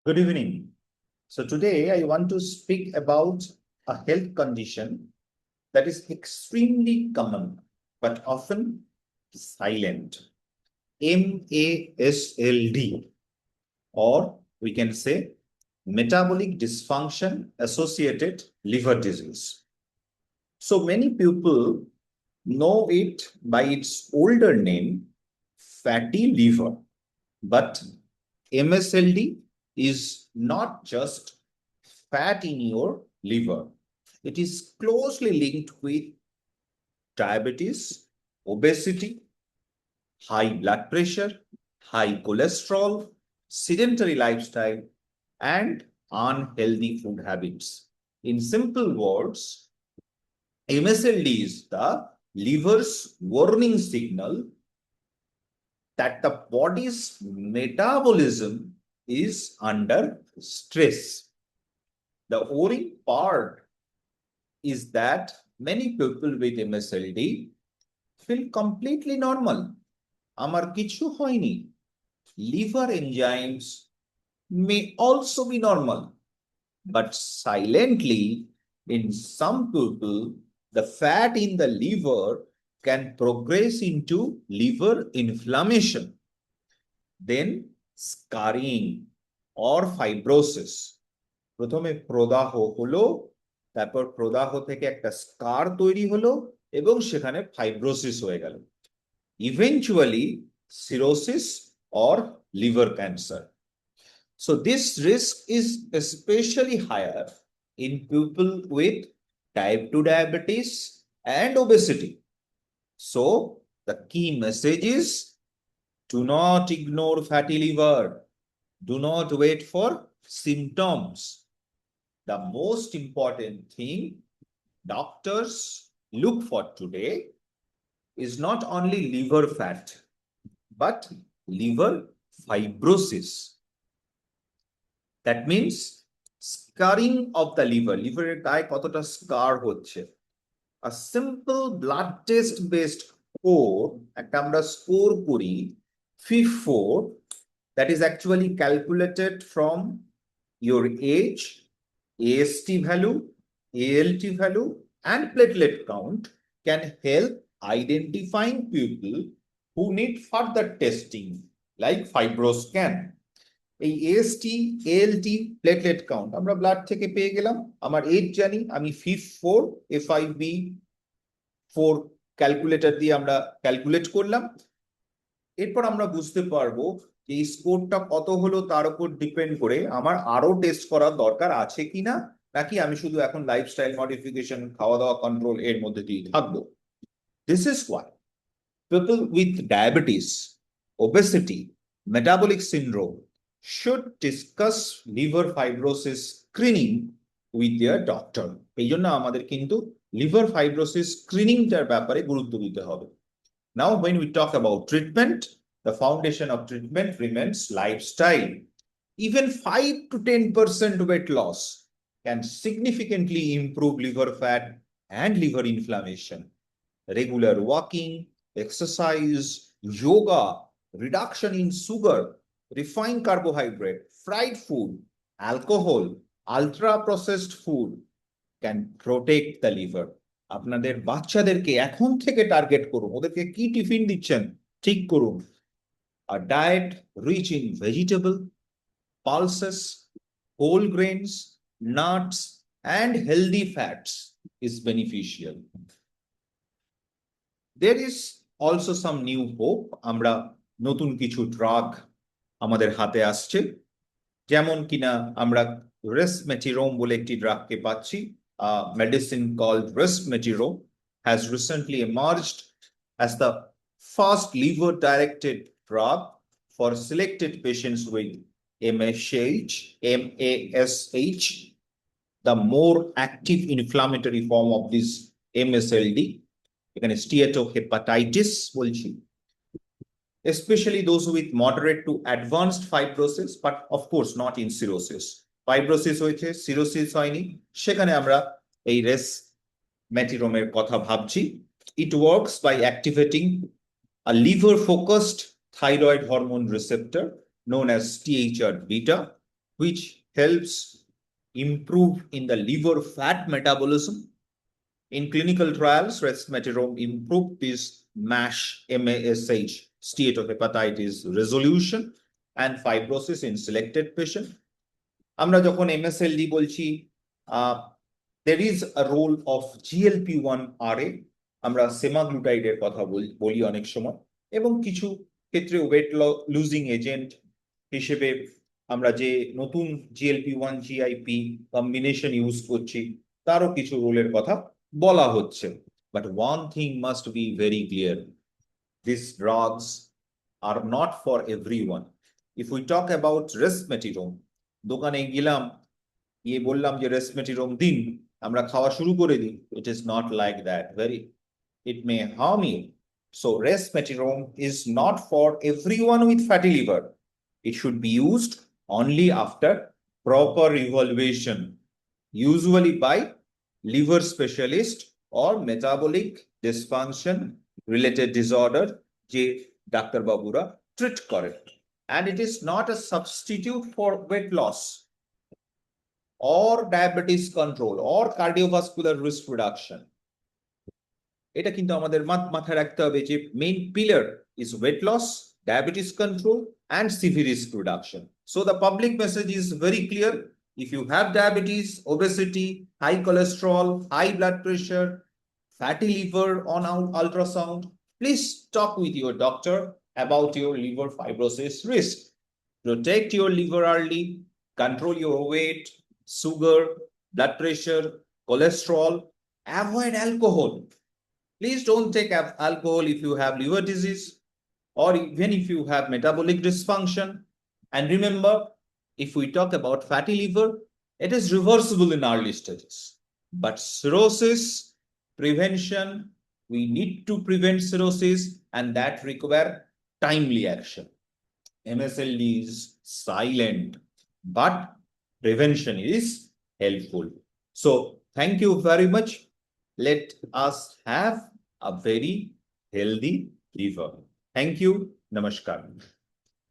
Good evening. So today I want to speak about a health condition that is extremely common but often silent. MASLD, or we can say metabolic dysfunction associated liver disease. So many people know it by its older name, fatty liver, but MSLD is not just fat in your liver. It is closely linked with diabetes, obesity, high blood pressure, high cholesterol, sedentary lifestyle, and unhealthy food habits. In simple words, MSLD is the liver's warning signal that the body's metabolism is under stress. The worrying part is that many people with MSLD feel completely normal. Amar kichu hoyni. Liver enzymes may also be normal, but silently, in some people, the fat in the liver can progress into liver inflammation, then scarring or fibrosis. প্রথমে প্রদাহ হলো, তারপর প্রদাহ থেকে একটা স্কার তৈরি হলো এবং সেখানে ফাইব্রোসিস হয়ে গেল, eventually cirrhosis or liver cancer. So this risk is especially higher in people with type 2 diabetes and obesity. So the key message is, do not ignore fatty liver. Do not wait for symptoms. The most important thing doctors look for today is not only liver fat, but liver fibrosis. That means scarring of the liver. Liver গায়ে কতটা scar হচ্ছে. A simple blood test based score, একটা আমরা score করি, FIB-4, that is actually calculated from your age, AST value, ALT value, and platelet count, can help identifying people who need further testing like fibroscan. এই AST, ALT, platelet count আমরা blood থেকে পেয়ে গেলাম, আমার age জানি, আমি FIB-4, FIB-4 calculator দিয়ে আমরা ক্যালকুলেট করলাম। এরপর আমরা বুঝতে পারবো যে এই স্কোরটা কত হলো তার উপর ডিপেন্ড করে আমার আরো টেস্ট করার দরকার আছে কিনা, নাকি আমি শুধু এখন লাইফস্টাইল মডিফিকেশন, খাওয়া দাওয়া কন্ট্রোল এর মধ্যে দিয়ে থাকবো। This is why people with diabetes, obesity, metabolic syndrome should discuss liver fibrosis screening with their doctor. এই জন্য আমাদের কিন্তু liver fibrosis screeningটার ব্যাপারে গুরুত্ব দিতে হবে। Now, when we talk about treatment, the foundation of treatment remains lifestyle. Even 5 to 10% weight loss can significantly improve liver fat and liver inflammation. Regular walking, exercise, yoga, reduction in sugar, refined carbohydrate, fried food, alcohol, ultra-processed food can protect the liver. আপনাদের বাচ্চাদেরকে এখন থেকে target করুন, ওদেরকে কি tiffin দিচ্ছেন ঠিক করুন। A diet rich in vegetable, pulses, whole grains, nuts, and healthy fats is beneficial. There is also some new hope. আমরা নতুন কিছু ড্রাগ আমাদের হাতে আসছে, যেমন কিনা আমরা রেসমেটিরোম বলে একটি ড্রাগকে পাচ্ছি। Medicine called resmetirom has recently emerged as the first liver-directed drug for selected patients with MASH, the more active inflammatory form of this MSLD. এখানে steatohepatitis বলছি, especially those with moderate to advanced fibrosis, but of course not in cirrhosis. Fibrosis হয়েছে, cirrhosis হয়নি, সেখানে আমরা এই resmetiromer কথা ভাবছি। It works by activating a liver focused thyroid hormone receptor known as THR beta, which helps improve in the liver fat metabolism. In clinical trials, resmetirom improved this MASH steatohepatitis resolution and fibrosis in selected patient. আমরা যখন MSLD বলছি, there is a role of GLP-1 আমরা সেমাগ্লুটাইডের কথা বলি অনেক সময়, এবং কিছু ক্ষেত্রে ওয়েট লুজিং এজেন্ট হিসেবে আমরা যে নতুন GLP-1 GIP কম্বিনেশন ইউজ করছি তারও কিছু রোলের কথা বলা হচ্ছে। But one thing must be very clear: these drugs are not for everyone. If we talk about resmetirom, দোকানে গেলাম, গিয়ে বললাম যে resmetirom দিন, আমরা খাওয়া শুরু করে দিই, it is not like that. It may harm you. So resmetirom is not for everyone with fatty liver. It should be used only after proper evaluation, usually by liver specialist or metabolic dysfunction related disorder যে doctor বাবুরা treat করে। And it is not a substitute for weight loss or diabetes control or cardiovascular risk reduction. এটা কিন্তু আমাদের মাথায় রাখতে হবে যে main pillar is weight loss, diabetes control and severe risk reduction. So the public message is very clear: if you have diabetes, obesity, high cholesterol, high blood pressure, fatty liver on ultrasound, please talk with your doctor about your liver fibrosis risk. Protect your liver early, control your weight, sugar, blood pressure, cholesterol, avoid alcohol. Please don't take alcohol if you have liver disease or even if you have metabolic dysfunction. And remember, if we talk about fatty liver, it is reversible in early stages. But cirrhosis prevention, we need to prevent cirrhosis, and that require timely action. MSLD is silent, but prevention is helpful. So thank you very much. Let us have a very healthy liver. Thank you. Namaskar.